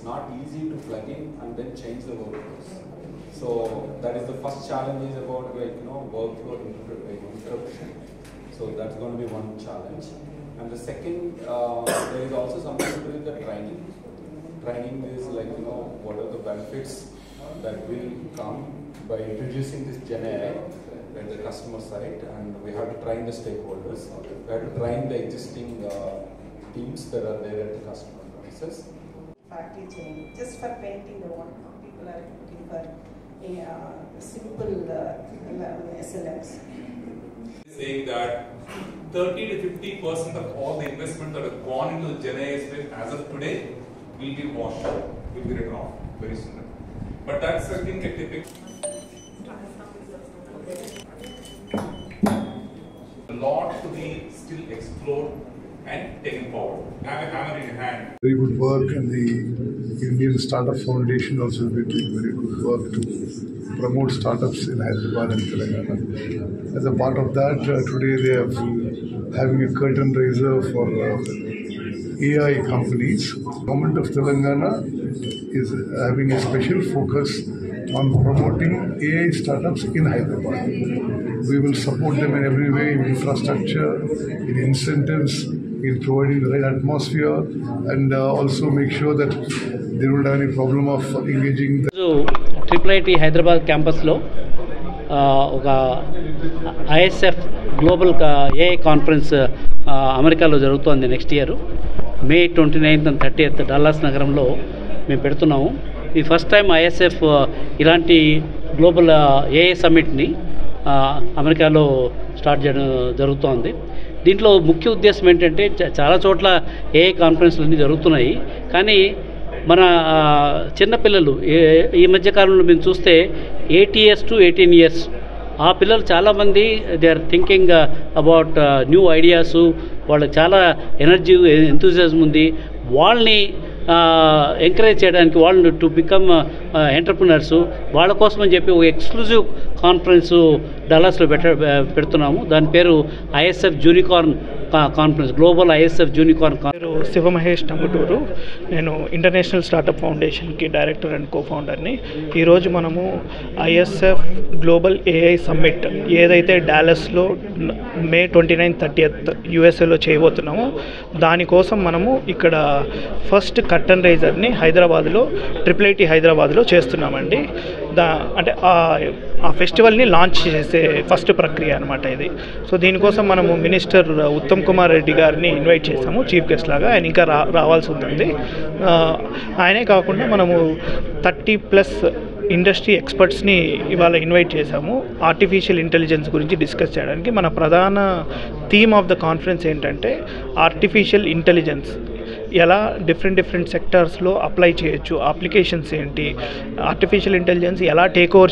not easy to plug in and then change the workflows. So that is the first challenge is about workflow interruption. So that's going to be one challenge. And the second, there is also something to do with the training. Training is what are the benefits that will come by introducing this Gen AI at the customer side, and we have to train the stakeholders. We have to train the existing teams that are there at the customer premises. Factory chain, just for painting the one, people are looking for a simple SLMs. Saying that 30 to 50% of all the investment that have gone into the Gen AI space as of today will be washed out, will be written off very soon. But that's I think a typical. A lot to be still explored and taken forward. Have a hammer in your hand. Very good work, and the Indian Startup Foundation also been doing very good work to promote startups in Hyderabad and Telangana. As a part of that, today they are having a curtain raiser for AI companies. Government of Telangana is having a special focus on promoting AI startups in Hyderabad. We will support them in every way, in infrastructure, in incentives, in providing the right atmosphere, and also make sure that they don't have any problem of engaging. So, IIIT Hyderabad campus lo ISF Global AI Conference America lo jarugutundi next year May 29th and 30th Dallas nagaramlo మేము పెడుతున్నాము. ఇది first time ISF ఇలాంటి global AI సమ్మిట్ని అమెరికాలో start చేయడం జరుగుతోంది. దీంట్లో ముఖ్య ఉద్దేశం ఏంటంటే చాలా చోట్ల AI కాన్ఫరెన్స్లు అన్నీ జరుగుతున్నాయి, కానీ మన చిన్నపిల్లలు ఈ మధ్యకాలంలో మేము చూస్తే 8 years to 18 years ఆ పిల్లలు చాలామంది they are thinking about new ideas, వాళ్ళకి చాలా ఎనర్జీ ఎంతూజియాజం ఉంది. వాళ్ళని ఎంకరేజ్ చేయడానికి, వాళ్ళు టు బికమ్ ఎంటర్ప్రినర్స్, వాళ్ళ కోసం అని చెప్పి ఒక ఎక్స్క్లూజివ్ కాన్ఫరెన్స్ డల్లాస్లో పెడుతున్నాము. దాని పేరు ISF unicorn conference, global ISF unicorn. పేరు శివమహేష్ టంగుటూరు. నేను ఇంటర్నేషనల్ స్టార్టప్ ఫౌండేషన్కి డైరెక్టర్ అండ్ కోఫౌండర్ని. ఈరోజు మనము ISF గ్లోబల్ AI సమ్మిట్ ఏదైతే డాలస్లో May 29th 30th USAలో చేయబోతున్నామో దానికోసం మనము ఇక్కడ ఫస్ట్ కర్టన్ రైజర్ని హైదరాబాద్లో IIIT హైదరాబాద్లో చేస్తున్నామండి. అంటే ఆ ఫెస్టివల్ని లాంచ్ చేసే ఫస్ట్ ప్రక్రియ అనమాట ఇది. సో దీనికోసం మనము మినిస్టర్ ఉత్తమ్ కుమార్ రెడ్డి గారిని ఇన్వైట్ చేసాము చీఫ్ గెస్ట్ లాగా. ఆయన ఇంకా రావాల్సి ఉంటుంది. ఆయనే కాకుండా మనము 30+ ఇండస్ట్రీ ఎక్స్పర్ట్స్ని ఇవాళ ఇన్వైట్ చేశాము ఆర్టిఫిషియల్ ఇంటెలిజెన్స్ గురించి డిస్కస్ చేయడానికి. మన ప్రధాన థీమ్ ఆఫ్ ద కాన్ఫరెన్స్ ఏంటంటే ఆర్టిఫిషియల్ ఇంటెలిజెన్స్ ఎలా డిఫరెంట్ సెక్టార్స్లో అప్లై చేయొచ్చు, అప్లికేషన్స్ ఏంటి, ఆర్టిఫిషియల్ ఇంటెలిజెన్స్ ఎలా టేక్ ఓవర్